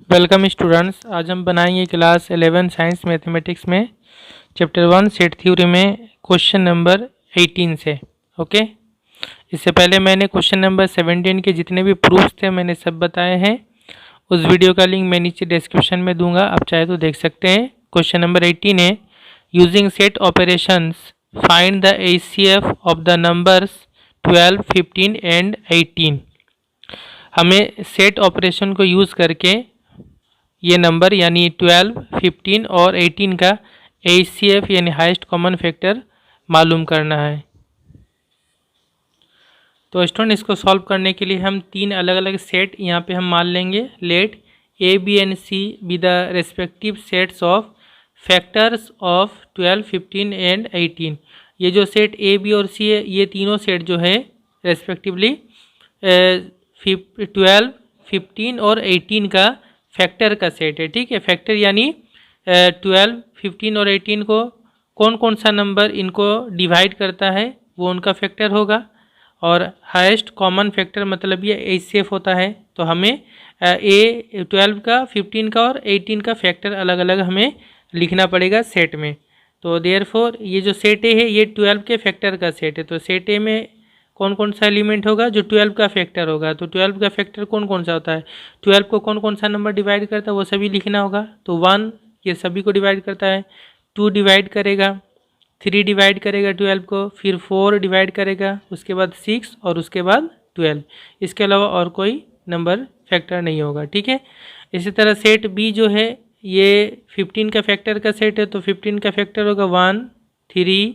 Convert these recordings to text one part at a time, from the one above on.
Welcome students. आज हम बनाएंगे क्लास 11 साइंस मैथमेटिक्स में चैप्टर 1 सेट थ्योरी में क्वेश्चन नंबर 18 से। ओके, इससे पहले मैंने क्वेश्चन नंबर 17 के जितने भी प्रूफ्स थे मैंने सब बताए हैं। उस वीडियो का लिंक मैं नीचे डिस्क्रिप्शन में दूंगा, आप चाहे तो देख सकते हैं। क्वेश्चन नंबर 18 है, using set operations find the HCF of the numbers 12, 15 and 18। हमें सेट ऑपरेशन को यूज़ करके ये नंबर यानी 12, 15 और 18 का HCF यानी हाईएस्ट कॉमन फैक्टर मालूम करना है। तो स्टूडेंट, इसको सॉल्व करने के लिए हम तीन अलग अलग सेट यहाँ पे हम मान लेंगे। Let A, B and C be the respective sets of factors of 12, 15 and 18। ये जो सेट A, B और C है, ये तीनों सेट जो है रेस्पेक्टिवली 12, 15 और 18 का फैक्टर का सेट है। ठीक है, फैक्टर यानी 12, 15 और 18 को कौन कौन सा नंबर इनको डिवाइड करता है वो उनका फैक्टर होगा। और हाईएस्ट कॉमन फैक्टर मतलब ये HCF होता है। तो हमें 12 का, 15 का और 18 का फैक्टर अलग अलग हमें लिखना पड़ेगा सेट में। तो देयरफॉर ये जो सेट ए है ये 12 के फैक्टर का सेट है। तो सेट ए में कौन कौन सा एलिमेंट होगा जो 12 का फैक्टर होगा। तो 12 का फैक्टर कौन कौन सा होता है, 12 को कौन कौन सा नंबर डिवाइड करता है वो सभी लिखना होगा। तो 1 ये सभी को डिवाइड करता है, 2 डिवाइड करेगा, 3 डिवाइड करेगा 12 को, फिर 4 डिवाइड करेगा, उसके बाद 6 और उसके बाद 12। इसके अलावा और कोई नंबर फैक्टर नहीं होगा। ठीक है, इसी तरह सेट बी जो है ये 15 का फैक्टर का सेट है। तो 15 का फैक्टर होगा 1, 3,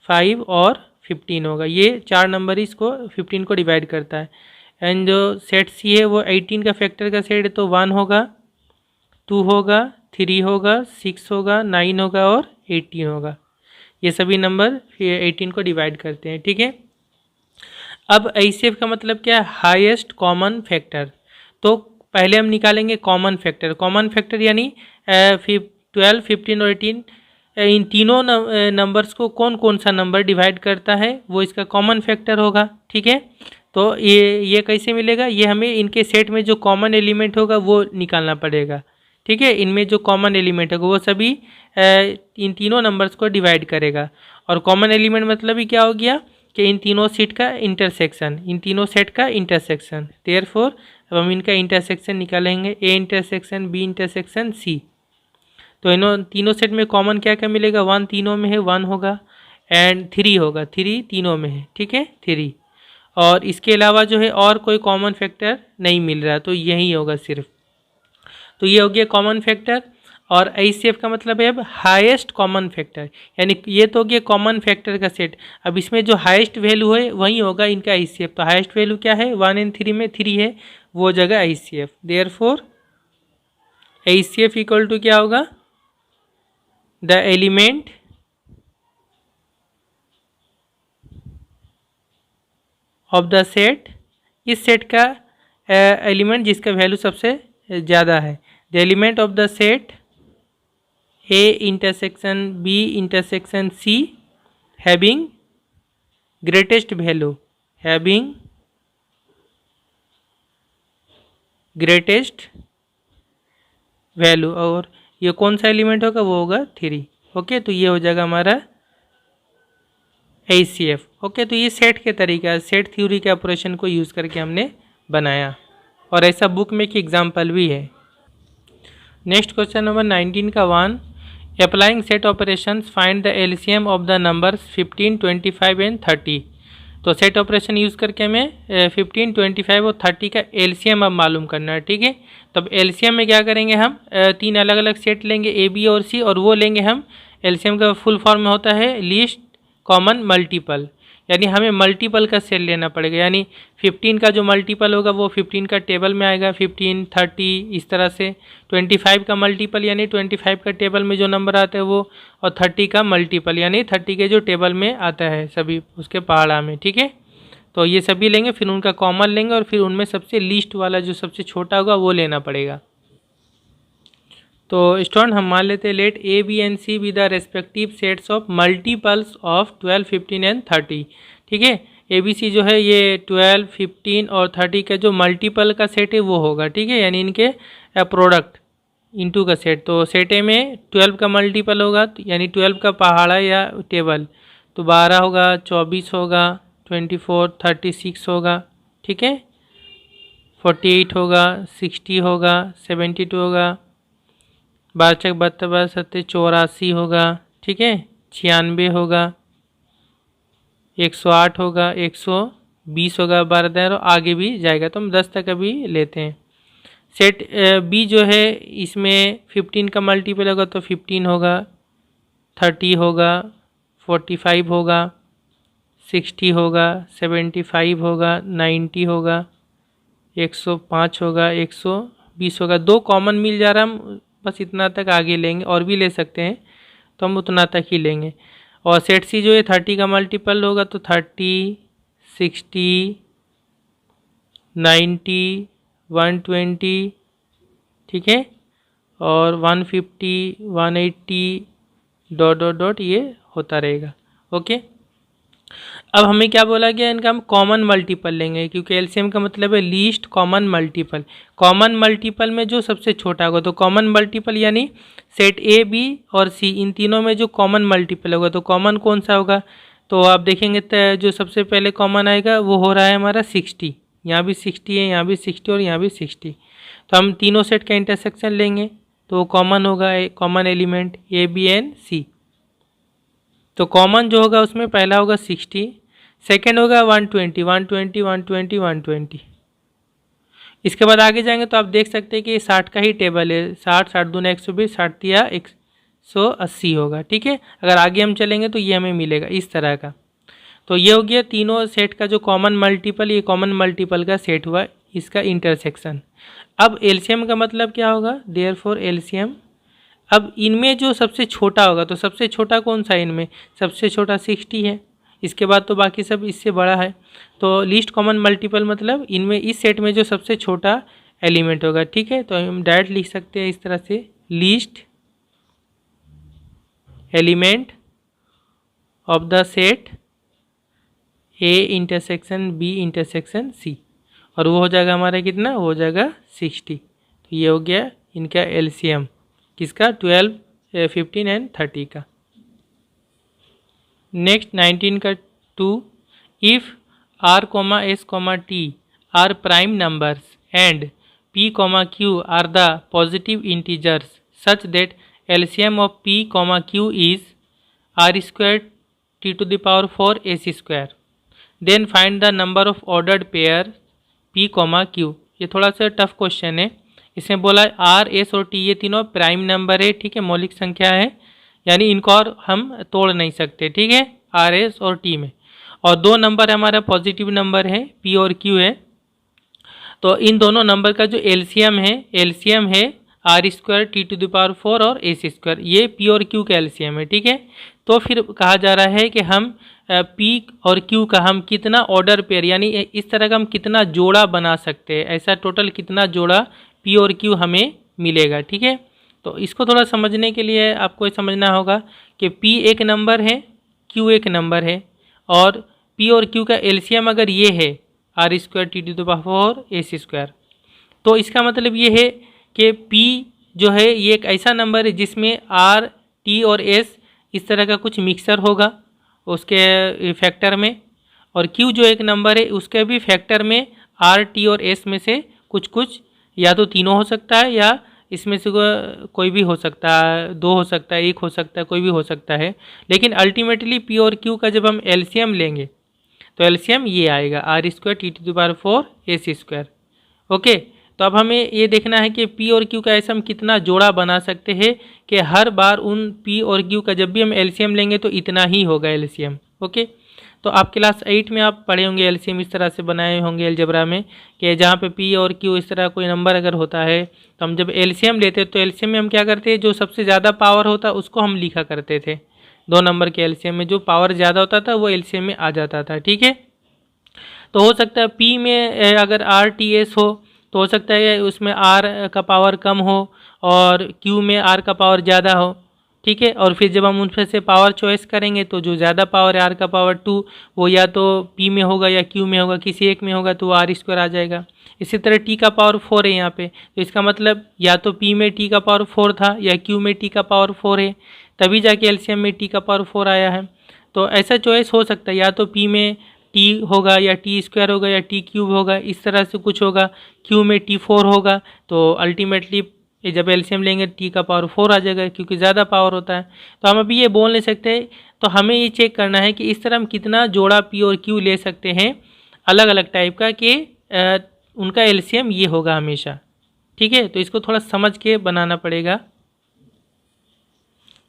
5 और 15 होगा। ये चार नंबर इसको 15 को डिवाइड करता है। एंड जो सेट सी है वो 18 का फैक्टर का सेट है। तो 1 होगा, 2 होगा, 3 होगा, 6 होगा, 9 होगा और 18 होगा। ये सभी नंबर 18 को डिवाइड करते हैं। ठीक है, अब HCF का मतलब क्या है, हाईएस्ट कॉमन फैक्टर। तो पहले हम निकालेंगे कॉमन फैक्टर। कॉमन फैक्टर यानी 12, 15 और 18 इन तीनों नंबर्स को कौन कौन सा नंबर डिवाइड करता है वो इसका कॉमन फैक्टर होगा। ठीक है, तो ये कैसे मिलेगा, ये हमें इनके सेट में जो कॉमन एलिमेंट होगा वो निकालना पड़ेगा। ठीक है, इनमें जो कॉमन एलिमेंट होगा वो सभी इन तीनों नंबर्स को डिवाइड करेगा। और कॉमन एलिमेंट मतलब ही क्या हो गया कि इन तीनों सेट का इंटरसेक्शन, इन तीनों सेट का इंटरसेक्शन। देयरफॉर अब हम इनका इंटरसेक्शन निकालेंगे, A intersection B intersection C। तो इन्हों तीनों सेट में कॉमन क्या क्या मिलेगा, 1 तीनों में है 1 होगा, एंड 3 होगा, 3 तीनों में है। ठीक है, 3। और इसके अलावा जो है और कोई कॉमन फैक्टर नहीं मिल रहा, तो यही होगा सिर्फ। तो ये हो गया कॉमन फैक्टर। और HCF का मतलब है अब हाईएस्ट कॉमन फैक्टर, यानी ये तो हो गया कॉमन फैक्टर का सेट। अब इसमें जो हाईएस्ट वैल्यू है वही होगा इनका HCF। तो हाईएस्ट वैल्यू क्या है, 1 एंड 3 में 3 है, वो जगह HCF। Therefore HCF equal to क्या होगा, the element of the set, इस सेट का एलिमेंट जिसका वैल्यू सबसे ज़्यादा है। The element of the set A intersection B intersection C having greatest value, having greatest value. और ये कौन सा एलिमेंट होगा, वो होगा 3। ओके, तो ये हो जाएगा हमारा HCF। ओके, तो ये सेट के तरीका, सेट थ्योरी के ऑपरेशन को यूज़ करके हमने बनाया, और ऐसा बुक में एक एग्जाम्पल भी है। नेक्स्ट क्वेश्चन नंबर 19 का 1, applying set operations find the LCM of the numbers 15, 25 and 30। तो सेट ऑपरेशन यूज़ करके हमें 15, 25 और 30 का LCM अब मालूम करना है। ठीक है, तब LCM में क्या करेंगे, हम तीन अलग अलग सेट लेंगे A, B और C, और वो लेंगे हम, LCM का फुल फॉर्म में होता है लीस्ट कॉमन मल्टीपल, यानी हमें मल्टीपल का सेट लेना पड़ेगा। यानी 15 का जो मल्टीपल होगा वो 15 का टेबल में आएगा, 15, 30 इस तरह से। 25 का मल्टीपल यानी 25 का टेबल में जो नंबर आता है वो, और 30 का मल्टीपल यानी 30 के जो टेबल में आता है सभी उसके पहाड़ा में। ठीक है, तो ये सभी लेंगे, फिर उनका कॉमन लेंगे, और फिर उनमें सबसे लीस्ट वाला जो सबसे छोटा होगा वो लेना पड़ेगा। तो स्टूडेंट, हम मान लेते हैं let A, B and C be the respective sets of multiples of 12, 15 and 30। ठीक है, ABC जो है ये 12, 15 और 30 का जो मल्टीपल का सेट है वो होगा। ठीक है, यानी इनके प्रोडक्ट इनटू का सेट, तो सेट ए में 12 का मल्टीपल होगा यानी 12 का पहाड़ा या टेबल, तो 12 होगा, 24 होगा, 24, 36 होगा, ठीक है, 48 होगा, 60 होगा, 72 होगा, 12 72 सत्ते 84 होगा, ठीक है, 96 होगा, 108 होगा, 120 होगा, 12 और आगे भी जाएगा, तो हम 10 तक अभी लेते हैं। सेट बी जो है इसमें 15 का मल्टीपल होगा तो 15 होगा, 30 होगा, 45 होगा, 60 होगा, 75 होगा, 90 होगा, 105 होगा, 120 होगा। 2 कॉमन मिल जा रहा, हम बस इतना तक आगे लेंगे, और भी ले सकते हैं तो हम उतना तक ही लेंगे। और सेट सी जो है 30 का मल्टीपल होगा तो 30, 60, 90, 120, ठीक है, और 150, 180 डॉट डॉट डॉट ये होता रहेगा। ओके, अब हमें क्या बोला गया, इनका हम कॉमन मल्टीपल लेंगे, क्योंकि एलसीएम का मतलब है least common multiple. Common multiple में जो सबसे छोटा होगा, तो कॉमन मल्टीपल यानी सेट ए बी और सी इन तीनों में जो कॉमन मल्टीपल होगा, तो कॉमन कौन सा होगा, तो आप देखेंगे तो जो सबसे पहले कॉमन आएगा वो हो रहा है हमारा 60, यहाँ भी 60 है, यहाँ भी 60 और यहाँ भी 60, तो हम तीनों सेट का इंटरसेक्शन लेंगे तो कॉमन होगा, common element A B and C. तो कॉमन जो होगा उसमें पहला होगा 60, सेकेंड होगा 120, 120, 120, 120। इसके बाद आगे जाएंगे तो आप देख सकते हैं कि 60 का ही टेबल है, 60, 60 दूना 120, 60 या 180 होगा, ठीक है। अगर आगे हम चलेंगे तो ये हमें मिलेगा इस तरह का। तो ये हो गया तीनों सेट का जो कॉमन मल्टीपल, ये कॉमन मल्टीपल का सेट हुआ, इसका इंटरसेक्शन। अब एलसीएम का मतलब क्या होगा, देयरफॉर एलसीएम। अब इनमें जो सबसे छोटा होगा, तो सबसे छोटा कौन सा है इनमें, सबसे छोटा 60 है, इसके बाद तो बाकी सब इससे बड़ा है। तो लीस्ट कॉमन मल्टीपल मतलब इनमें इस सेट में जो सबसे छोटा एलिमेंट होगा, ठीक है। तो हम डायरेक्ट लिख सकते हैं इस तरह से, least element of the set A intersection B intersection C, और वो हो जाएगा हमारा कितना, हो जाएगा 60। तो ये हो गया इनका एलसीएम, किसका, 12, 15 एंड 30 का। नेक्स्ट 19 का 2, if r, s, t are prime numbers and p, q are the positive integers such that LCM of p, q is r² t⁴ s², then find the number of ordered pair p, q। ये थोड़ा सा tough question है। इसमें बोला r, s और t ये तीनों prime number है, ठीक है, मौलिक संख्या है, यानी इनको और हम तोड़ नहीं सकते, ठीक है, r, s और t में। और 2 नंबर हमारा पॉजिटिव नंबर है p और q है, तो इन दोनों नंबर का जो एलसीएम है r² t⁴ और s², ये p और q का एलसीएम है, ठीक है। तो फिर कहा जा रहा है कि हम p और q का हम कितना ऑर्डर पेयर, यानी इस तरह का हम कितना जोड़ा बना सकते हैं, ऐसा टोटल कितना जोड़ा p और q हमें मिलेगा, ठीक है। तो इसको थोड़ा समझने के लिए आपको समझना होगा कि p एक नंबर है, q एक नंबर है, और p और q का एलसीएम अगर ये है r² t⁴ s², तो इसका मतलब ये है कि p जो है ये एक ऐसा नंबर है जिसमें r, t और s इस तरह का कुछ मिक्सर होगा उसके फैक्टर में, और q जो एक नंबर है उसके भी फैक्टर में r, t और s में से कुछ कुछ या तो तीनों हो सकता है, या इसमें से कोई भी हो सकता है, 2 हो सकता है, 1 हो सकता है, कोई भी हो सकता है। लेकिन अल्टीमेटली p और q का जब हम एलसीएम लेंगे तो एलसीएम ये आएगा r² t⁴ s²। ओके, तो अब हमें ये देखना है कि p और q का ऐसा हम कितना जोड़ा बना सकते हैं कि हर बार उन p और q का जब भी हम एलसीएम लेंगे तो इतना ही होगा एलसीएम। ओके, तो आप क्लास 8 में आप पढ़े होंगे एलसीएम इस तरह से बनाए होंगे अलजेब्रा में, कि जहाँ पे p और q इस तरह कोई नंबर अगर होता है तो हम जब एलसीएम लेते हैं तो एलसीएम में हम क्या करते हैं, जो सबसे ज़्यादा पावर होता है उसको हम लिखा करते थे। 2 नंबर के एलसीएम में जो पावर ज़्यादा होता था वो एलसीएम में आ जाता था, ठीक है। तो हो सकता है p में अगर r, t, s हो तो हो सकता है उसमें r का पावर कम हो और q में r का पावर ज़्यादा हो, ठीक है। और फिर जब हम उनमें से पावर चॉइस करेंगे तो जो ज़्यादा पावर है आर का पावर 2 वो या तो पी में होगा या क्यू में होगा, किसी एक में होगा तो वो आर स्क्वायर आ जाएगा। इसी तरह टी का पावर 4 है यहाँ पे, तो इसका मतलब या तो पी में टी का पावर 4 था या क्यू में टी का पावर 4 है, तभी जाके एलसीएम में टी का पावर 4 आया है। तो ऐसा चॉइस हो सकता है, या तो पी में टी होगा या टी स्क्वायर होगा या टी क्यूब होगा, इस तरह से कुछ होगा। क्यू में टी 4 होगा, तो अल्टीमेटली जब एलसीएम लेंगे टी का पावर 4 आ जाएगा, क्योंकि ज़्यादा पावर होता है। तो हम अभी ये बोल नहीं सकते, तो हमें ये चेक करना है कि इस तरह हम कितना जोड़ा पी और क्यू ले सकते हैं अलग अलग टाइप का, कि उनका एलसीएम ये होगा हमेशा। ठीक है, तो इसको थोड़ा समझ के बनाना पड़ेगा।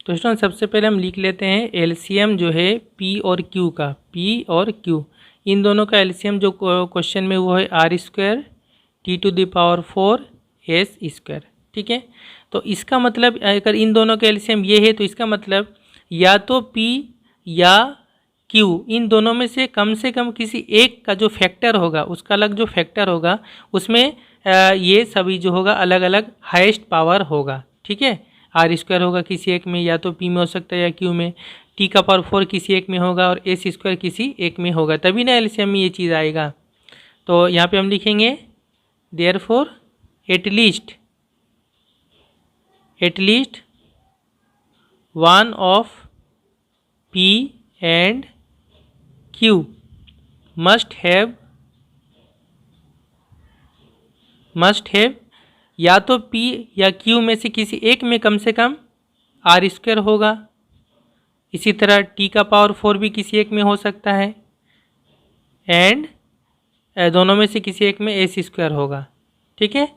तो स्टूडेंट सबसे पहले हम लिख लेते हैं एलसीएम जो है पी और क्यू का, पी और क्यू इन दोनों का एलसीएम जो क्वेश्चन में वो है r square t to the power 4 s square. ठीक है, तो इसका मतलब अगर इन दोनों का एलसीएम ये है तो इसका मतलब या तो पी या क्यू इन दोनों में से कम किसी एक का जो फैक्टर होगा, उसका अलग जो फैक्टर होगा उसमें ये सभी जो होगा अलग अलग हाईएस्ट पावर होगा। ठीक है, आर स्क्वायर होगा किसी एक में, या तो पी में हो सकता है या क्यू में, टी का पावर 4 किसी एक में होगा और एस स्क्वायर किसी एक में होगा, तभी ना एलसीएम में ये चीज़ आएगा। तो यहाँ पे हम लिखेंगे therefore at least one of P and Q must have या तो P या Q में से किसी एक में कम से कम आर स्क्वायर होगा। इसी तरह T का पावर 4 भी किसी एक में हो सकता है, एंड दोनों में से किसी एक में एस स्क्वायर होगा। ठीक है,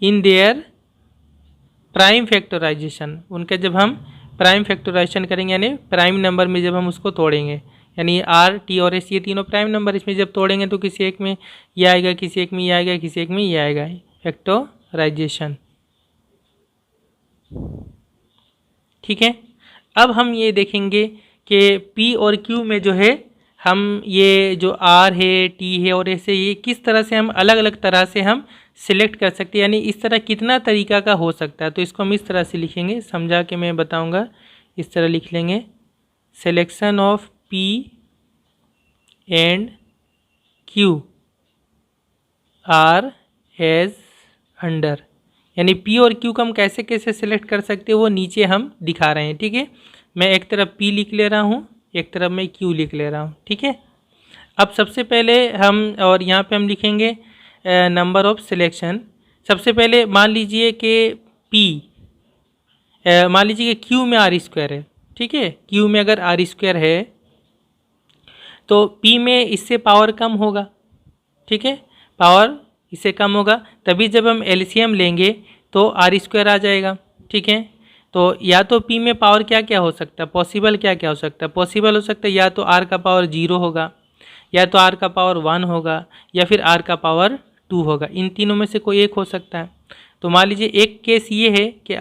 इन देयर प्राइम फैक्टराइजेशन, उनका जब हम प्राइम फैक्टराइजेशन करेंगे यानी प्राइम नंबर में जब हम उसको तोड़ेंगे, यानी आर टी और एस ये तीनों प्राइम नंबर, इसमें जब तोड़ेंगे तो किसी एक में ये आएगा, किसी एक में ये आएगा, किसी एक में ये आएगा, फैक्टराइजेशन। ठीक है, अब हम ये देखेंगे कि पी और क्यू में जो है हम ये जो आर है टी है और ऐसे ये किस तरह से हम अलग अलग तरह से हम सिलेक्ट कर सकते हैं, यानी इस तरह कितना तरीका का हो सकता है। तो इसको हम इस तरह से लिखेंगे, समझा के मैं बताऊंगा। इस तरह लिख लेंगे selection of P and Q are as under, यानी P और Q को हम कैसे कैसे सिलेक्ट कर सकते हैं वो नीचे हम दिखा रहे हैं। ठीक है, मैं एक तरफ P लिख ले रहा हूँ, एक तरफ मैं Q लिख ले रहा हूँ। ठीक है, अब सबसे पहले हम और यहाँ पे हम लिखेंगे नंबर ऑफ सिलेक्शन। सबसे पहले मान लीजिए कि मान लीजिए कि Q में आर स्क्वायर है। ठीक है, Q में अगर आर स्क्वायर है तो P में इससे पावर कम होगा। ठीक है, पावर इससे कम होगा, तभी जब हम एलसीएम लेंगे तो आर स्क्वायर आ जाएगा। ठीक है, तो या तो P में पावर क्या क्या हो सकता है, पॉसिबल क्या क्या हो सकता है, पॉसिबल हो सकता है या तो R का पावर 0 होगा, या तो R का पावर 1 होगा, या फिर R का पावर 2 होगा। इन तीनों में से कोई एक हो सकता है। तो मान लीजिए एक केस ये है कि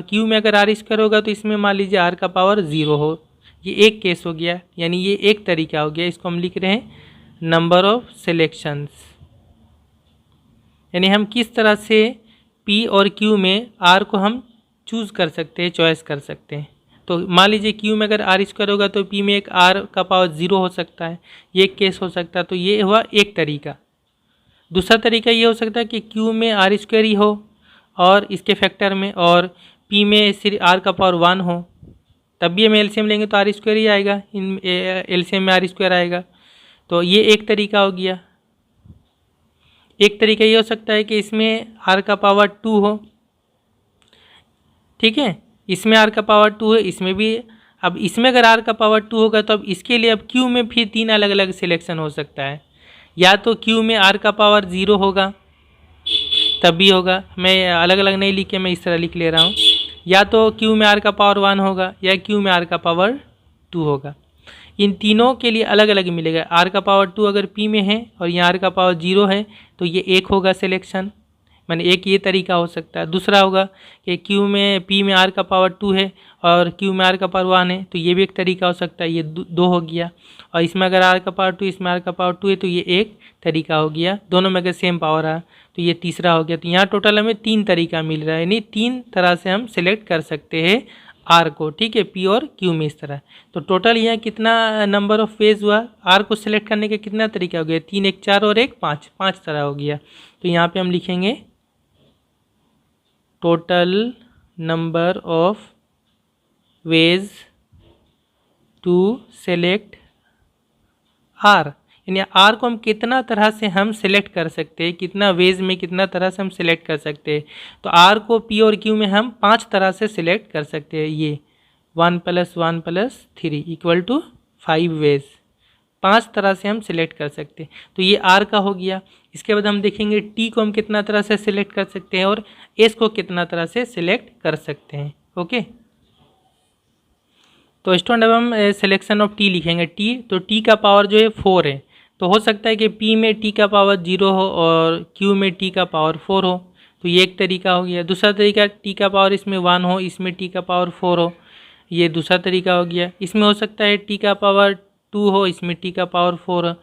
Q में अगर आर स्क्वायर होगा तो इसमें मान लीजिए R का पावर 0 हो, ये एक केस हो गया, यानी ये एक तरीका हो गया। इसको हम लिख रहे हैं नंबर ऑफ सिलेक्शंस, यानी हम किस तरह से P और Q में R को हम चूज़ कर सकते हैं, चॉइस कर सकते हैं। तो मान लीजिए Q में अगर आर स्क्वायर होगा तो P में एक R का पावर 0 हो सकता है, ये एक केस हो सकता है। तो ये हुआ एक तरीका। दूसरा तरीका ये हो सकता है कि Q में आर स्क्वायर ही हो और इसके फैक्टर में, और P में सिर्फ R का पावर 1 हो, तब भी हम एलसीएम लेंगे तो आर स्क्वायर ही आएगा, इन एलसीएम में आर स्क्वायर आएगा। तो ये एक तरीका हो गया। एक तरीका ये हो सकता है कि इसमें R का पावर 2 हो। ठीक है, इसमें R का पावर 2 है, इसमें भी। अब इसमें अगर R का पावर 2 होगा तो अब इसके लिए अब Q में फिर 3 अलग अलग सिलेक्शन हो सकता है। या तो Q में R का पावर 0 होगा, तब भी होगा, मैं अलग अलग नहीं लिख के मैं इस तरह लिख ले रहा हूँ। या तो Q में R का पावर 1 होगा, या Q में R का पावर 2 होगा। इन तीनों के लिए अलग अलग मिलेगा। R का पावर 2 अगर P में है और यहाँ R का पावर 0 है तो ये एक होगा सिलेक्शन, मैंने एक ये तरीका हो सकता है। दूसरा होगा कि क्यू में पी में आर का पावर 2 है और क्यू में आर का पावर 1 है, तो ये भी एक तरीका हो सकता है। ये दो हो गया। और इसमें अगर आर का पावर 2 इसमें आर का पावर 2 है तो ये एक तरीका हो गया। दोनों में अगर सेम पावर है तो ये तीसरा हो गया। तो यहाँ टोटल हमें 3 तरीका मिल रहा है, यानी 3 तरह से हम सिलेक्ट कर सकते हैं आर को, ठीक है, पी और क्यू में इस तरह। तो टोटल यहाँ कितना नंबर ऑफ वेज हुआ, आर को सिलेक्ट करने का कितना तरीका हो गया, 3 1 4 और 1 5, 5 तरह हो गया। तो यहाँ पे हम लिखेंगे total number of ways to select r, यानी आर को हम कितना तरह से हम सिलेक्ट कर सकते हैं, कितना वेज में कितना तरह से हम सिलेक्ट कर सकते हैं। तो आर को पी और क्यू में हम 5 तरह से सिलेक्ट कर सकते हैं। ये 1 + 1 + 3 = 5 वेज, 5 तरह से हम सिलेक्ट कर सकते हैं। तो ये आर का हो गया। इसके बाद हम देखेंगे टी को हम कितना तरह से सिलेक्ट कर सकते हैं और एस को कितना तरह से सिलेक्ट कर सकते हैं। ओके, तो स्टूडेंट अब हम सिलेक्शन ऑफ टी लिखेंगे। टी, तो टी का पावर जो है 4 है, तो हो सकता है कि पी में टी का पावर 0 हो और क्यू में टी का पावर 4 हो, तो ये एक तरीका हो गया। दूसरा तरीका टी का पावर इसमें 1 हो, इसमें टी का पावर 4 हो, ये दूसरा तरीका हो गया। इसमें हो सकता है टी का पावर 2 हो, इसमें टी का पावर 4 हो,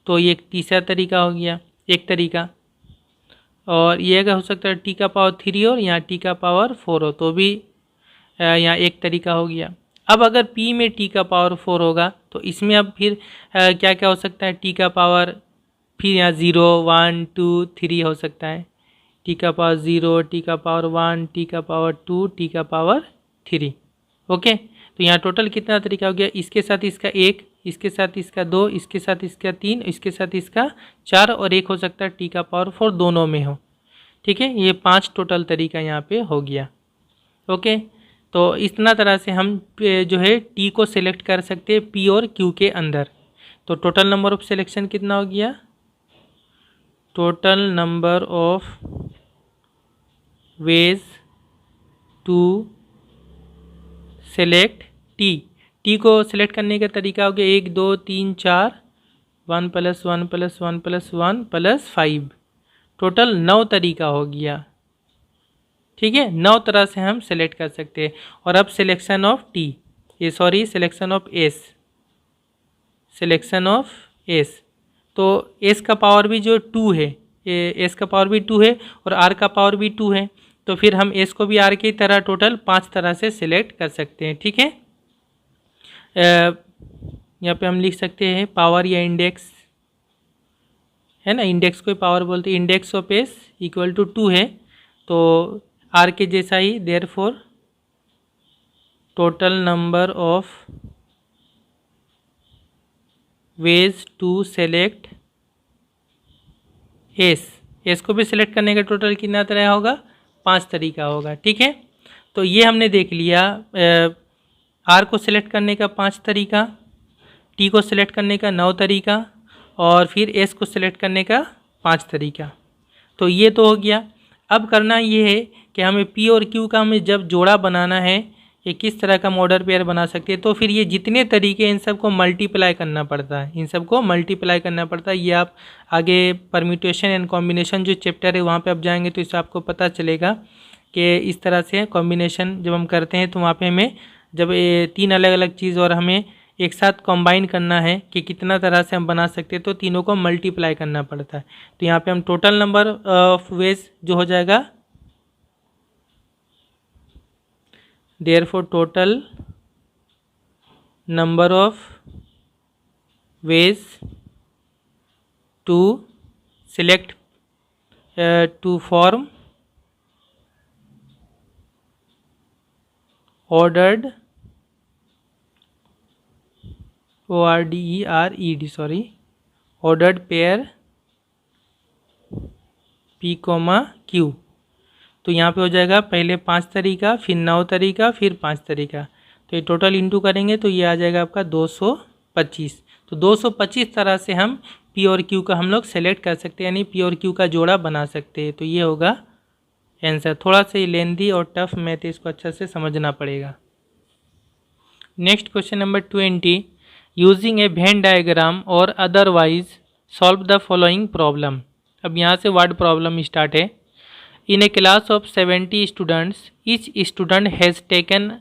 तो ये एक तीसरा तरीका हो गया, एक तरीका। और ये अगर हो सकता है टी का पावर 3 हो, यहाँ टी का पावर 4 हो, तो भी यहाँ एक तरीका हो गया। अब अगर P में T का पावर 4 होगा तो इसमें अब फिर क्या क्या हो सकता है, T का पावर फिर यहाँ 0 1 2 3 हो सकता है, T का पावर 0, T का पावर 1, T का पावर 2, T का पावर 3। ओके, तो यहाँ टोटल कितना तरीका हो गया, इसके साथ इसका 1, इसके साथ इसका 2, इसके साथ इसका 3, इसके साथ इसका 4 और एक हो सकता है T का पावर 4 दोनों में हो। ठीक है, ये 5 टोटल तरीका यहाँ पे हो गया। ओके, तो इतना तरह से हम जो है टी को सिलेक्ट कर सकते हैं पी और क्यू के अंदर। तो टोटल नंबर ऑफ सिलेक्शन कितना हो गया, total number of ways to select t, t को सिलेक्ट करने का तरीका हो गया 1 2 3 4, 1 + 1 + 1 + 1 + 5, टोटल 9 तरीका हो गया। ठीक है, 9 तरह से हम सेलेक्ट कर सकते हैं। और अब सिलेक्शन ऑफ टी, ये sorry selection of S, selection of S, तो एस का पावर भी जो 2 है, एस का पावर भी 2 है और आर का पावर भी 2 है, तो फिर हम एस को भी आर की तरह टोटल 5 तरह से सिलेक्ट कर सकते हैं। ठीक है, यहाँ पे हम लिख सकते हैं पावर या इंडेक्स है ना, इंडेक्स को पावर बोलते हैं। इंडेक्स ऑफ एस = 2 है, तो आर के जैसा ही, therefore total number of ways to select S, S को भी सिलेक्ट करने का टोटल कितना तरह होगा, 5 तरीका होगा। ठीक है, तो ये हमने देख लिया आर को सिलेक्ट करने का 5 तरीका, टी को सिलेक्ट करने का 9 तरीका और फिर एस को सिलेक्ट करने का 5 तरीका। तो ये तो हो गया। अब करना ये है कि हमें पी और क्यू का हमें जब जोड़ा बनाना है, ये किस तरह का मॉडल पेयर बना सकते हैं, तो फिर ये जितने तरीके इन सबको मल्टीप्लाई करना पड़ता है, इन सबको मल्टीप्लाई करना पड़ता है। ये आप आगे परम्यूटेशन एंड कॉम्बिनेशन जो चैप्टर है वहाँ पे आप जाएंगे तो इससे आपको पता चलेगा कि इस तरह से कॉम्बिनेशन जब हम करते हैं तो वहाँ पे हमें जब ये 3 अलग अलग चीज़ और हमें एक साथ कंबाइन करना है कि कितना तरह से हम बना सकते हैं, तो तीनों को मल्टीप्लाई करना पड़ता है। तो यहाँ पे हम टोटल नंबर ऑफ वेज जो हो जाएगा, therefore total number of ways to select to form ordered ORDERED sorry ordered pair P, Q। तो यहाँ पे हो जाएगा पहले 5 तरीका, फिर 9 तरीका, फिर 5 तरीका, तो ये टोटल इंटू करेंगे तो ये आ जाएगा आपका 225। तो 225 तरह से हम P और Q का हम लोग सेलेक्ट कर सकते हैं, यानी P और Q का जोड़ा बना सकते हैं। तो ये होगा आंसर। थोड़ा सा ये लेंदी और टफ मैथ, इसको अच्छा से समझना पड़ेगा। Next question number 20, using a Venn diagram और otherwise solve the following problem. अब यहाँ से वर्ड प्रॉब्लम स्टार्ट है। In a class of 70 students each student has taken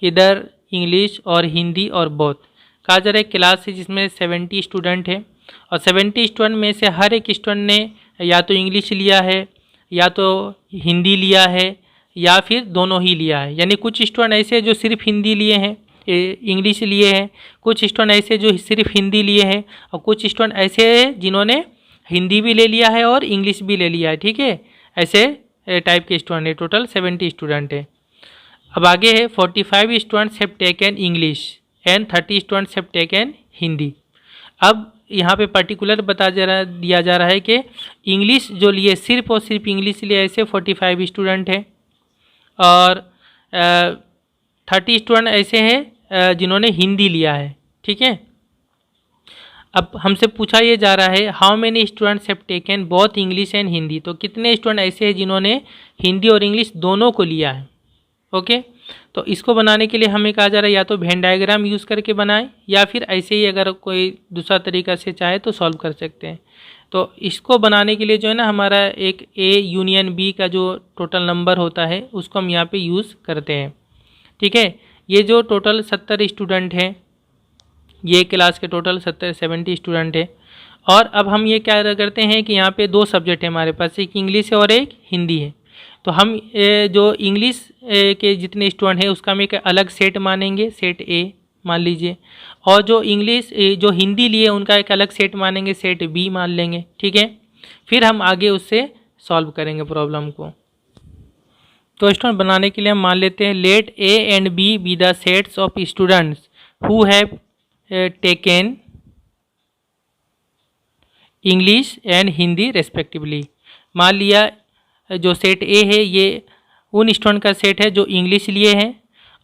इधर इंग्लिश और हिंदी और बोथ। कहा जा रहा है क्लास है जिसमें 70 स्टूडेंट है और 70 स्टूडेंट में से हर एक स्टूडेंट ने या तो इंग्लिश लिया है या तो हिंदी लिया है या फिर दोनों ही लिया है। यानी कुछ स्टूडेंट ऐसे हैं जो सिर्फ हिंदी लिए हैं, इंग्लिश लिए हैं, कुछ स्टूडेंट ऐसे जो सिर्फ हिंदी लिए हैं और कुछ स्टूडेंट ऐसे हैं जिन्होंने हिंदी भी ले लिया है और इंग्लिश भी ले लिया है। ठीक है, ऐसे टाइप के स्टूडेंट है। टोटल 70 स्टूडेंट है। अब आगे है 45 students have taken English and 30 students have taken Hindi. अब यहाँ पे पर्टिकुलर दिया जा रहा है कि इंग्लिश जो लिए सिर्फ और सिर्फ इंग्लिश लिए ऐसे 45 स्टूडेंट हैं और 30 स्टूडेंट ऐसे हैं जिन्होंने हिंदी लिया है। ठीक है, अब हमसे पूछा ये जा रहा है how many students have taken both English and Hindi. तो कितने स्टूडेंट ऐसे हैं जिन्होंने हिंदी और इंग्लिश दोनों को लिया है। ओके, तो इसको बनाने के लिए हमें कहा जा रहा है या तो वेन डायग्राम यूज़ करके बनाएं या फिर ऐसे ही अगर कोई दूसरा तरीका से चाहे तो सॉल्व कर सकते हैं। तो इसको बनाने के लिए जो है ना हमारा एक ए यूनियन बी का जो टोटल नंबर होता है उसको हम यहाँ पे यूज़ करते हैं। ठीक है, ये जो टोटल 70 स्टूडेंट हैं, ये क्लास के टोटल 70 स्टूडेंट है और अब हम ये क्या करते हैं कि यहाँ पे दो सब्जेक्ट है हमारे पास, एक इंग्लिश है और एक हिंदी है। तो हम जो इंग्लिश के जितने स्टूडेंट हैं उसका हम एक अलग सेट मानेंगे, सेट ए मान लीजिए, और जो जो हिंदी लिए उनका एक अलग सेट मानेंगे, सेट बी मान लेंगे। ठीक है, फिर हम आगे उससे सॉल्व करेंगे प्रॉब्लम को। तो स्टूडेंट बनाने के लिए हम मान लेते हैं let A and B the sets of students who have taken English and Hindi respectively. मान लिया जो सेट ए है ये उन स्टूडेंट का सेट है जो इंग्लिश लिए हैं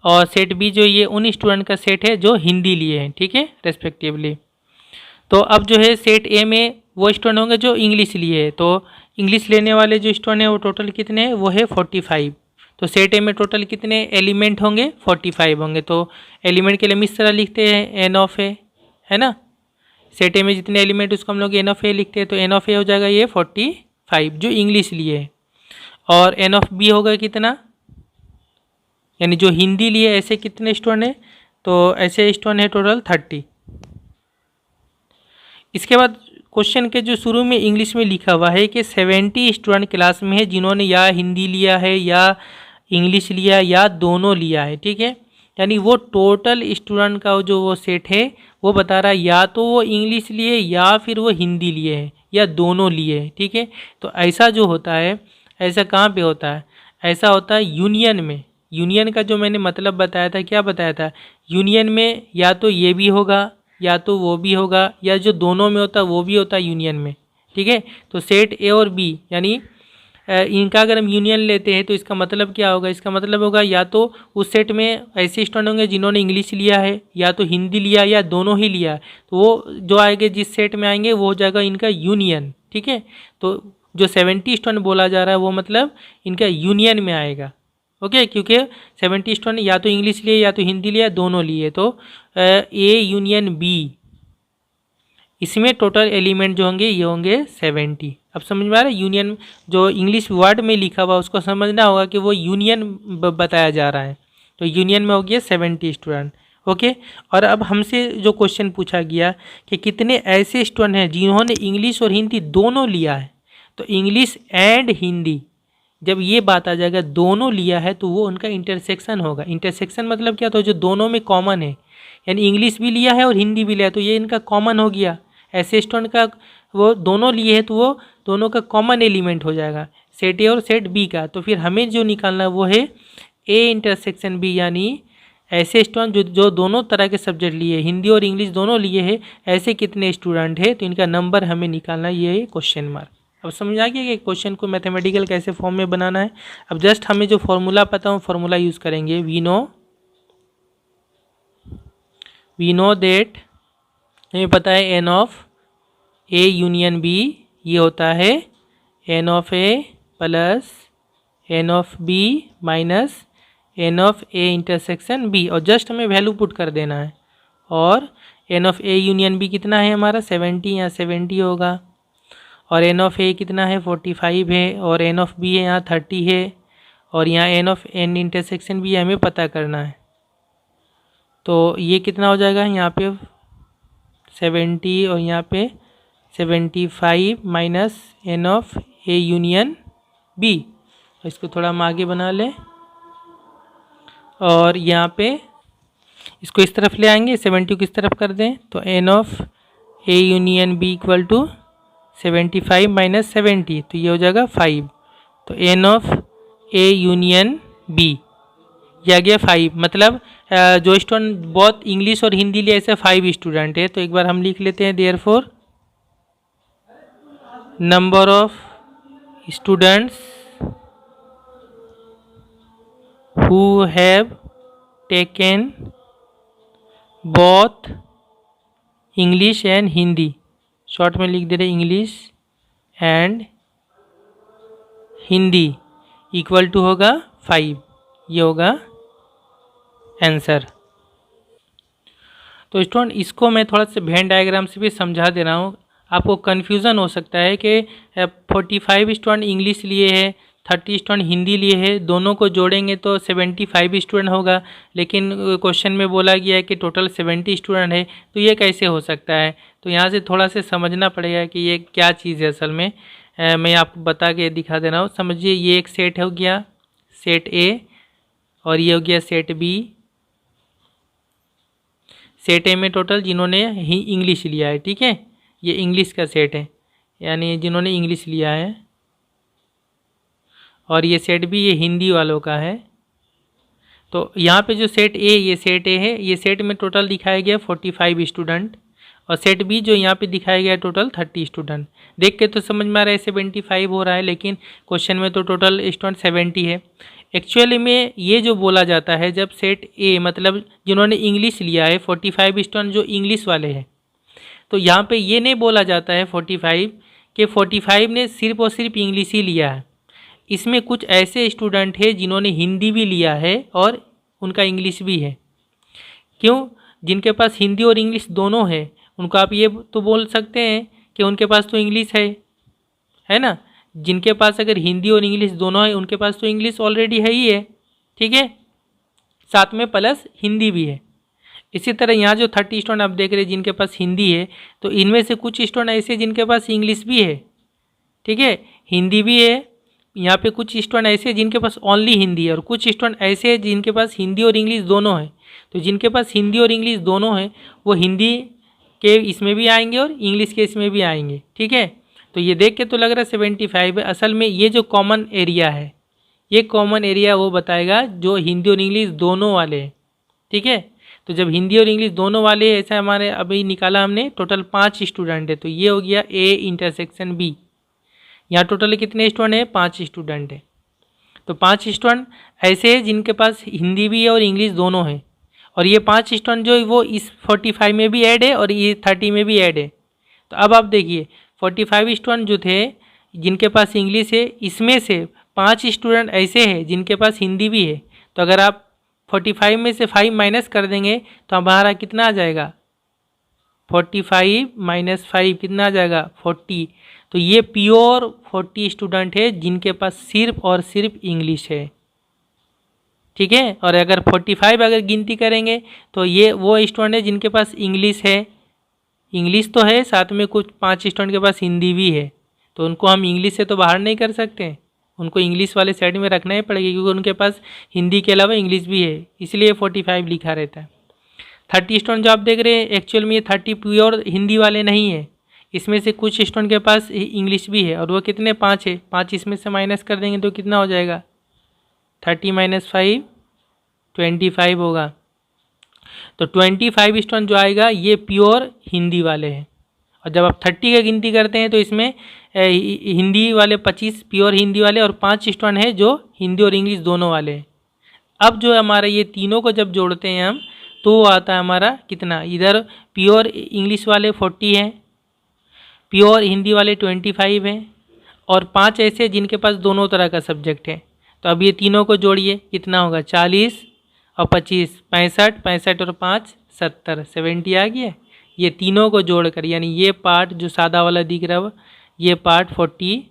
और सेट बी जो ये उन स्टूडेंट का सेट है जो हिंदी लिए हैं। ठीक है, रेस्पेक्टिवली। तो अब जो है सेट ए में वो स्टूडेंट होंगे जो इंग्लिश लिए हैं, तो इंग्लिश लेने वाले जो स्टूडेंट हैं वो टोटल कितने हैं, वो है 45। तो सेट ए में टोटल कितने एलिमेंट होंगे, 45 होंगे। तो एलिमेंट के लिए हम इस तरह लिखते हैं एन ऑफ ए, है ना। सेट ए में जितने एलिमेंट उसको हम लोग एन ऑफ ए लिखते हैं, तो एन ऑफ ए हो जाएगा ये 45 जो इंग्लिश लिए है, और एन ऑफ बी होगा कितना, यानी जो हिंदी लिए ऐसे कितने स्टूडेंट हैं, तो ऐसे स्टूडेंट है टोटल 30। इसके बाद क्वेश्चन के जो शुरू में इंग्लिश में लिखा हुआ है कि 70 स्टूडेंट क्लास में है जिन्होंने या हिंदी लिया है या इंग्लिश लिया या दोनों लिया है। ठीक है, यानी वो टोटल स्टूडेंट का जो वो सेट है वो बता रहा है या तो वो इंग्लिश लिए या फिर वो हिंदी लिए है या दोनों लिए है। ठीक है, तो ऐसा जो होता है, ऐसा कहाँ पे होता है, ऐसा होता है यूनियन में। यूनियन का जो मैंने मतलब बताया था, क्या बताया था, यूनियन में या तो ये भी होगा या तो वो भी होगा या जो दोनों में होता है वो भी होता है यूनियन में। ठीक है, तो सेट ए और बी यानी इनका अगर हम यूनियन लेते हैं तो इसका मतलब क्या होगा, इसका मतलब होगा या तो उस सेट में ऐसे स्टूडेंट होंगे जिन्होंने इंग्लिश लिया है या तो हिंदी लिया या दोनों ही लिया, तो वो जो आएंगे जिस सेट में आएंगे वो हो जाएगा इनका यूनियन। ठीक है, तो जो 70 स्टूडेंट बोला जा रहा है वो मतलब इनका यूनियन में आएगा। ओके, क्योंकि 70 स्टूडेंट या तो इंग्लिश लिए या तो हिंदी लिया, दोनों लिए, तो ए यूनियन बी, इसमें टोटल एलिमेंट जो होंगे ये होंगे 70। अब समझ में आ रहा है, यूनियन जो इंग्लिश वर्ड में लिखा हुआ उसको समझना होगा कि वो यूनियन बताया जा रहा है, तो यूनियन में हो गया 70 स्टूडेंट। ओके, और अब हमसे जो क्वेश्चन पूछा गया कि कितने ऐसे स्टूडेंट हैं जिन्होंने इंग्लिश और हिंदी दोनों लिया है, तो इंग्लिश एंड हिंदी जब ये बात आ जाएगा दोनों लिया है तो वो उनका इंटरसेक्शन होगा। इंटरसेक्शन मतलब क्या, तो जो दोनों में कॉमन है, यानी इंग्लिश भी लिया है और हिंदी भी लिया है तो ये इनका कॉमन हो गया। ऐसे स्टूडेंट का वो दोनों लिए है तो वो दोनों का कॉमन एलिमेंट हो जाएगा सेट ए और सेट बी का। तो फिर हमें जो निकालना है वो है ए इंटरसेक्शन बी, यानी ऐसे स्टूडेंट जो दोनों तरह के सब्जेक्ट लिए, हिंदी और इंग्लिश दोनों लिए है, ऐसे कितने स्टूडेंट है, तो इनका नंबर हमें निकालना, ये है क्वेश्चन मार्क। अब समझ आ गया कि क्वेश्चन को मैथमेटिकल कैसे फॉर्म में बनाना है। अब जस्ट हमें जो फॉर्मूला पता हो फॉर्मूला यूज़ करेंगे। वी नो दैट, हमें पता है n of A union B ये होता है n of A plus n of B minus n of A intersection B, और जस्ट हमें वैल्यू पुट कर देना है। और n of A union B कितना है हमारा 70, यहाँ 70 होगा, और एन ऑफ ए कितना है 45 है, और एन ऑफ बी है यहाँ 30 है, और यहाँ एन ऑफ एन इंटरसेक्शन भी हमें पता करना है। तो ये कितना हो जाएगा यहाँ पे 70 और यहाँ पे 75 minus n of A union B. इसको थोड़ा हम आगे बना लें और यहाँ पे इसको इस तरफ ले आएंगे, 70 को इस तरफ कर दें, तो n of A union B equal to 75 minus 70, तो ये हो जाएगा 5। तो n of A union B ये आ गया 5। मतलब जो स्टूडेंट बहुत इंग्लिश और हिंदी लिए ऐसे 5 स्टूडेंट है। तो एक बार हम लिख लेते हैं therefore number of students who have taken both English and Hindi, short में लिख दे रहे English and Hindi, equal to होगा 5। ये होगा आंसर। तो स्टूडेंट इसको मैं थोड़ा सा वेन डायग्राम से भी समझा दे रहा हूँ, आपको कन्फ्यूज़न हो सकता है कि 45 स्टूडेंट इंग्लिश लिए है, 30 स्टूडेंट हिंदी लिए है, दोनों को जोड़ेंगे तो 75 स्टूडेंट होगा, लेकिन क्वेश्चन में बोला गया है कि टोटल 70 स्टूडेंट है, तो ये कैसे हो सकता है। तो यहाँ से थोड़ा सा समझना पड़ेगा कि ये क्या चीज़ है असल में। मैं आपको बता के दिखा दे रहा हूँ। समझिए ये एक सेट हो गया, सेट ए, और ये हो गया सेट बी। सेट ए में टोटल जिन्होंने ही इंग्लिश लिया है, ठीक है, ये इंग्लिश का सेट है, यानी जिन्होंने इंग्लिश लिया है, और ये सेट बी ये हिंदी वालों का है। तो यहाँ पे जो सेट ए, ये सेट ए है, ये सेट में टोटल दिखाया गया 45 स्टूडेंट, और सेट बी जो यहाँ पे दिखाया गया टोटल 30 स्टूडेंट। देख के तो समझ में आ रहा है 75 हो रहा है, लेकिन क्वेश्चन में तो टोटल स्टूडेंट 70 है। एक्चुअली में ये जो बोला जाता है, जब सेट ए मतलब जिन्होंने इंग्लिश लिया है 45 स्टूडेंट जो इंग्लिश वाले हैं, तो यहाँ पे ये नहीं बोला जाता है 45 कि 45 ने सिर्फ और सिर्फ इंग्लिश ही लिया है। इसमें कुछ ऐसे स्टूडेंट हैं जिन्होंने हिंदी भी लिया है और उनका इंग्लिश भी है। क्यों? जिनके पास हिंदी और इंग्लिश दोनों है, उनको आप ये तो बोल सकते हैं कि उनके पास तो इंग्लिश है ना। जिनके पास अगर हिंदी और इंग्लिश दोनों है, उनके पास तो इंग्लिश ऑलरेडी है ही है, ठीक है, साथ में प्लस हिंदी भी है। इसी तरह यहाँ जो 30 स्टूडेंट आप देख रहे हैं जिनके पास हिंदी है, तो इनमें से कुछ स्टूडेंट ऐसे जिनके पास इंग्लिश भी है, ठीक है, हिंदी भी है। यहाँ पे कुछ स्टूडेंट ऐसे जिनके पास ओनली हिंदी है, और कुछ स्टूडेंट ऐसे हैं जिनके पास हिंदी और इंग्लिश दोनों है। तो जिनके पास हिंदी और इंग्लिश दोनों है, वो हिंदी के इसमें भी आएंगे और इंग्लिश के इसमें भी आएंगे, ठीक है। तो ये देख के तो लग रहा है 75 है, असल में ये जो कॉमन एरिया है, ये कॉमन एरिया वो बताएगा जो हिंदी और इंग्लिश दोनों वाले हैं, ठीक है। तो जब हिंदी और इंग्लिश दोनों वाले ऐसा हमारे अभी निकाला हमने, टोटल 5 स्टूडेंट है, तो ये हो गया ए इंटरसेक्शन बी। यहाँ टोटल कितने स्टूडेंट है? 5 स्टूडेंट है। तो 5 स्टूडेंट ऐसे हैं जिनके पास हिंदी भी है और इंग्लिश दोनों है, और ये 5 स्टूडेंट जो वो इस 45 में भी ऐड है और ये 30 में भी ऐड है। तो अब आप देखिए 45 स्टूडेंट जो थे जिनके पास इंग्लिश है, इसमें से 5 स्टूडेंट ऐसे हैं जिनके पास हिंदी भी है। तो अगर आप 45 में से 5 माइनस कर देंगे तो हमारा कितना आ जाएगा? 45 माइनस 5 कितना आ जाएगा? 40। तो ये प्योर 40 स्टूडेंट है जिनके पास सिर्फ और सिर्फ इंग्लिश है, ठीक है। और अगर 45 अगर गिनती करेंगे तो ये वो स्टूडेंट है जिनके पास इंग्लिश है, इंग्लिश तो है, साथ में कुछ 5 स्टूडेंट के पास हिंदी भी है। तो उनको हम इंग्लिश से तो बाहर नहीं कर सकते, उनको इंग्लिश वाले साइड में रखना ही पड़ेगा, क्योंकि उनके पास हिंदी के अलावा इंग्लिश भी है, इसलिए 45 लिखा रहता है। 30 स्टूडेंट जो आप देख रहे हैं, एक्चुअल में ये 30 प्योर हिंदी वाले नहीं है, इसमें से कुछ स्टूडेंट के पास इंग्लिश भी है, और वो कितने? 5 है। 5 इसमें से माइनस कर देंगे तो कितना हो जाएगा? 30 माइनस 5 25 होगा। तो 25 स्टूडेंट जो आएगा ये प्योर हिंदी वाले हैं। और जब आप 30 की गिनती करते हैं तो इसमें हिंदी वाले 25 प्योर हिंदी वाले और 5 स्टूडेंट हैं जो हिंदी और इंग्लिश दोनों वाले हैं। अब जो हमारा ये तीनों को जब जोड़ते हैं हम, तो वो आता है हमारा कितना? इधर प्योर इंग्लिश वाले 40 हैं, प्योर हिंदी वाले 25 हैं, और 5 ऐसे जिनके पास दोनों तरह का सब्जेक्ट है। तो अब ये तीनों को जोड़िए, कितना होगा? 40 और 25 65, 65 और 5 70, 70 आ गया। ये तीनों को जोड़कर, यानी ये पार्ट जो सादा वाला दिख रहा है ये पार्ट 40,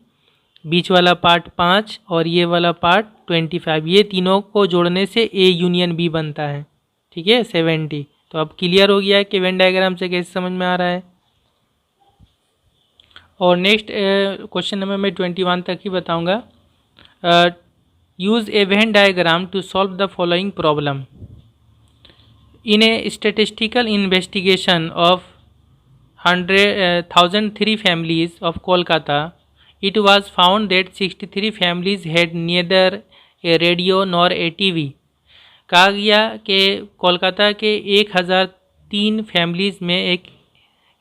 बीच वाला पार्ट 5 और ये वाला पार्ट 25। ये तीनों को जोड़ने से ए यूनियन बी बनता है, ठीक है 70। तो अब क्लियर हो गया है कि वेन डायग्राम से कैसे समझ में आ रहा है। और नेक्स्ट क्वेश्चन नंबर मैं 21 तक ही बताऊंगा। Use a Venn diagram to solve the following problem. In a statistical investigation of 1003 families of Kolkata, it was found that 63 families had neither a radio nor a TV। कहा गया कि कोलकाता के 1003 families में एक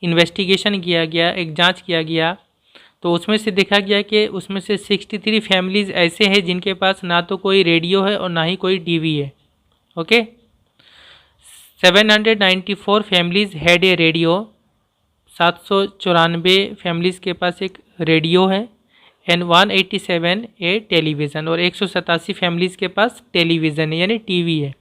इन्वेस्टिगेशन किया गया, एक जांच किया गया, तो उसमें से देखा गया कि उसमें से 63 फैमिलीज़ ऐसे हैं जिनके पास ना तो कोई रेडियो है और ना ही कोई टीवी है। Okay, 794 families had a radio, 794 families के पास एक रेडियो है, एंड 187 ए टेलीविज़न, और 187 फैमिलीज़ के पास टेलीविज़न है यानी टीवी है।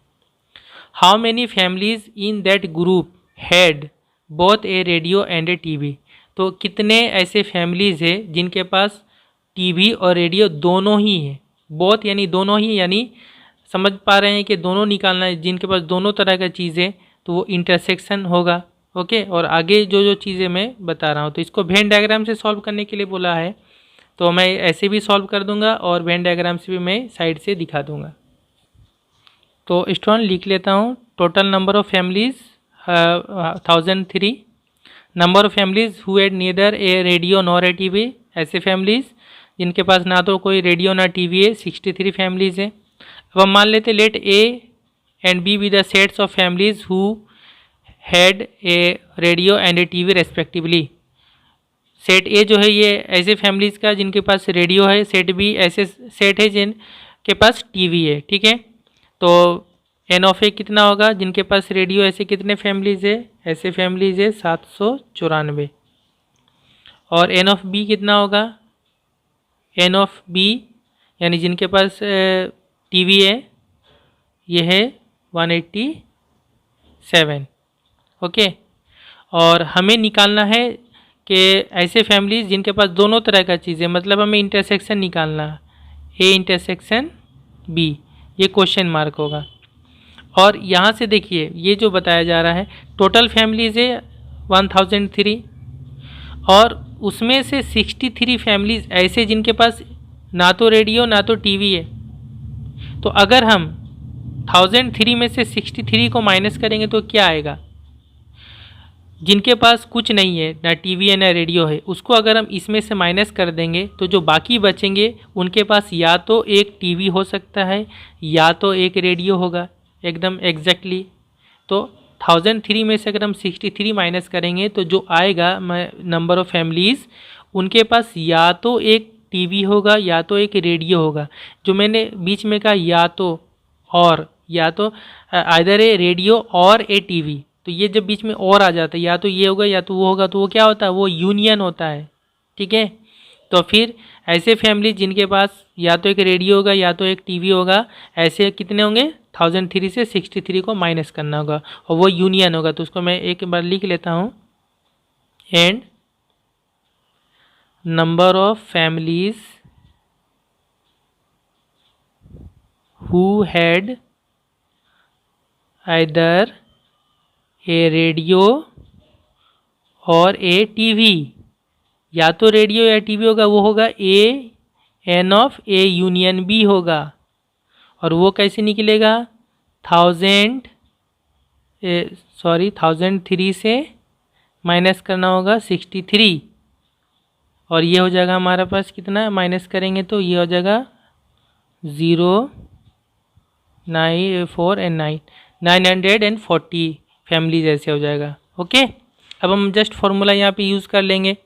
How many families in that group had both a radio and a TV. तो कितने ऐसे फैमिलीज़ है जिनके पास टीवी और रेडियो दोनों ही है। बोथ यानी दोनों ही, यानी समझ पा रहे हैं कि दोनों निकालना है। जिनके पास दोनों तरह का चीज़ें तो वो इंटरसेक्शन होगा। ओके, और आगे जो चीज़ें मैं बता रहा हूँ तो इसको वेन डायग्राम से सॉल्व करने के लिए बोला है, तो मैं ऐसे भी सॉल्व कर दूंगा और वेन डायग्राम से भी मैं साइड से दिखा दूंगा। तो स्टूडेंट लिख लेता हूँ। Total number of families 1003। Number of families who had neither A radio nor a TV, ऐसे फैमिलीज़ जिनके पास ना तो कोई रेडियो ना टीवी है, 63 फैमिलीज़ है। अब हम मान लेते let A and B be the sets of families who had a radio and a TV respectively. Set A जो है ये ऐसे फैमिलीज़ का जिनके पास रेडियो है, सेट बी ऐसे सेट है जिनके पास टीवी है। ठीक है, तो एन ऑफ ए कितना होगा, जिनके पास रेडियो ऐसे कितने फैमिलीज़ है, ऐसे फैमिलीज़ है 794। और एन ऑफ बी कितना होगा, एन ऑफ बी यानी जिनके पास टीवी है ये है 187। ओके, और हमें निकालना है कि ऐसे फैमिलीज़ जिनके पास दोनों तरह का चीज़ है, मतलब हमें इंटरसेक्शन निकालना है, ए इंटरसेक्शन बी, ये क्वेश्चन मार्क होगा। और यहाँ से देखिए ये जो बताया जा रहा है टोटल फैमिलीज़ है 1003 और उसमें से 63 फैमिलीज़ ऐसे जिनके पास ना तो रेडियो ना तो टीवी है। तो अगर हम 1003 में से 63 को माइनस करेंगे तो क्या आएगा, जिनके पास कुछ नहीं है, ना टीवी है ना रेडियो है, उसको अगर हम इसमें से माइनस कर देंगे तो जो बाकी बचेंगे उनके पास या तो एक टीवी हो सकता है या तो एक रेडियो होगा, एकदम एग्जैक्टली। तो 1003 में से अगर हम 63 माइनस करेंगे तो जो आएगा नंबर ऑफ़ फैमिलीज़ उनके पास या तो एक टीवी होगा या तो एक रेडियो होगा। जो मैंने बीच में कहा या तो आइदर ए रेडियो और ए टीवी, तो ये जब बीच में और आ जाता है या तो ये होगा या तो वो होगा, तो वो क्या होता है, वो यूनियन होता है। ठीक है, तो फिर ऐसे फैमिली जिनके पास या तो एक रेडियो होगा या तो एक टीवी होगा, ऐसे कितने होंगे, 1003 से 63 को माइनस करना होगा और वो यूनियन होगा। तो उसको मैं एक बार लिख लेता हूँ, and number of families who had either A radio और ए टीवी, या तो रेडियो या टीवी होगा, वो होगा a n of A union B होगा। और वो कैसे निकलेगा, 1003 से माइनस करना होगा 63 और ये हो जाएगा हमारे पास कितना, माइनस करेंगे तो ये हो जाएगा 0 9 4 एंड 940 फैमिलीज ऐसे हो जाएगा। ओके, अब हम जस्ट फार्मूला यहाँ पे यूज़ कर लेंगे।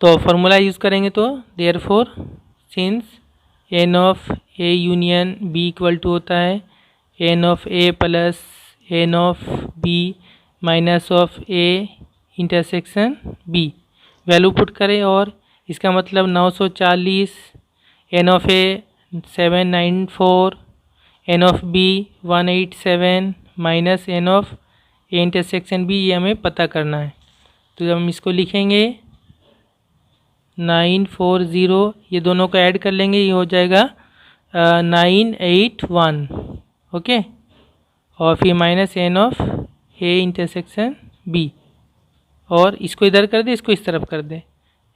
तो फार्मूला यूज़ करेंगे तो therefore since n of A union B equal to होता है n of A plus n of B minus of A intersection B, value put करें और इसका मतलब 940, n of A 794, n of B 187 minus n of A intersection B, ये हमें पता करना है। तो जब हम इसको लिखेंगे 940, ये दोनों को ऐड कर लेंगे, ये हो जाएगा 981। ओके, और फिर minus n of A intersection B, और इसको इधर कर दे, इसको इस तरफ कर दे,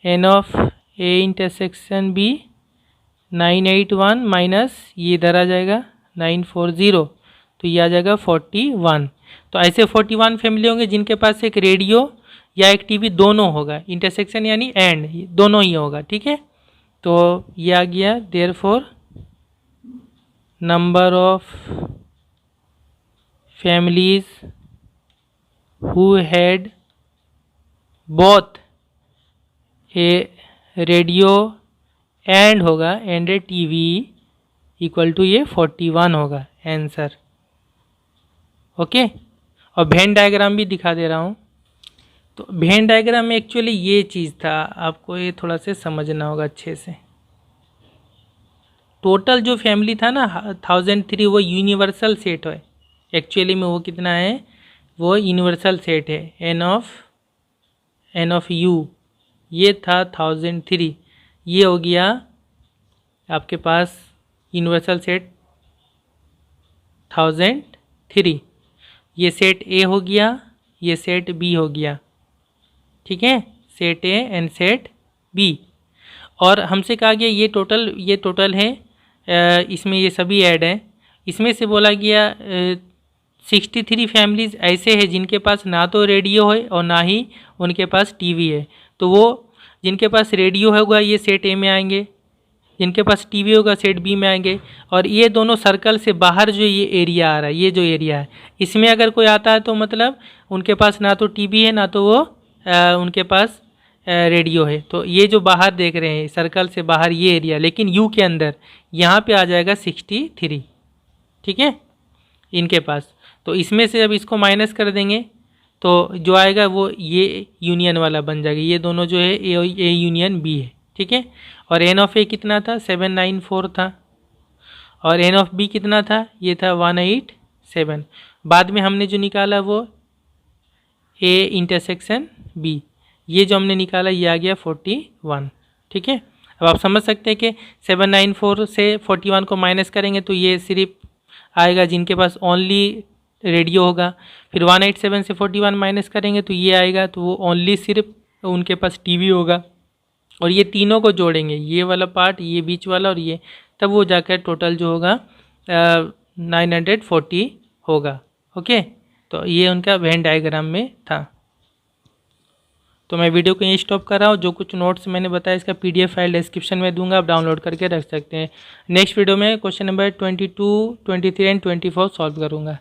n of A intersection B 981 minus ये इधर आ जाएगा 940, तो ये आ जाएगा 41। तो ऐसे 41 फैमिली होंगे जिनके पास एक रेडियो या एक टीवी दोनों होगा, इंटरसेक्शन यानी एंड दोनों ही होगा। ठीक है, तो ये आ गया therefore number of families who had both a radio and होगा and a TV equal to ये 41 होगा आंसर। ओके, और वेन डायग्राम भी दिखा दे रहा हूँ। तो वेन डायग्राम में एक्चुअली ये चीज़ था, आपको ये थोड़ा सा समझना होगा अच्छे से। टोटल जो फैमिली था ना 1003, वो यूनिवर्सल सेट है एक्चुअली में। वो कितना है, वो यूनिवर्सल सेट है, एन ऑफ यू ये था 1003, ये हो गया आपके पास यूनिवर्सल सेट 1003। ये सेट ए हो गया, ये सेट बी हो गया। ठीक है, set A and set B. और हमसे कहा गया ये टोटल है, इसमें ये सभी ऐड हैं। इसमें से बोला गया 63 फैमिलीज़ ऐसे हैं जिनके पास ना तो रेडियो है और ना ही उनके पास टीवी है। तो वो जिनके पास रेडियो होगा ये सेट ए में आएंगे, जिनके पास टीवी होगा सेट बी में आएंगे। और ये दोनों सर्कल से बाहर जो ये एरिया आ रहा है, ये जो एरिया है, इसमें अगर कोई आता है तो मतलब उनके पास ना तो टीवी है ना तो वो उनके पास रेडियो है। तो ये जो बाहर देख रहे हैं सर्कल से बाहर ये एरिया, लेकिन यू के अंदर यहाँ पे आ जाएगा 63। ठीक है, इनके पास। तो इसमें से अब इसको माइनस कर देंगे तो जो आएगा वो ये यूनियन वाला बन जाएगा। ये दोनों जो है ए यूनियन बी है। ठीक है, और एन ऑफ ए कितना था 794 था, और एन ऑफ बी कितना था, ये था 187। बाद में हमने जो निकाला वो ए इंटरसेक्शन बी, ये जो हमने निकाला ये आ गया 41। ठीक है, अब आप समझ सकते हैं कि 794 से 41 को माइनस करेंगे तो ये सिर्फ आएगा जिनके पास ओनली रेडियो होगा। फिर 187 से 41 माइनस करेंगे तो ये आएगा, तो वो ओनली सिर्फ उनके पास टीवी होगा। और ये तीनों को जोड़ेंगे, ये वाला पार्ट, ये बीच वाला और ये, तब वो जाकर टोटल जो होगा 940 होगा। ओके, तो ये उनका वेन डायग्राम में था। तो मैं वीडियो को यहीं स्टॉप कर रहा हूँ। जो कुछ नोट्स मैंने बताया इसका PDF फाइल डिस्क्रिप्शन में दूंगा, आप डाउनलोड करके रख सकते हैं। नेक्स्ट वीडियो में क्वेश्चन नंबर 22, 23 एंड 24 सॉल्व करूँगा।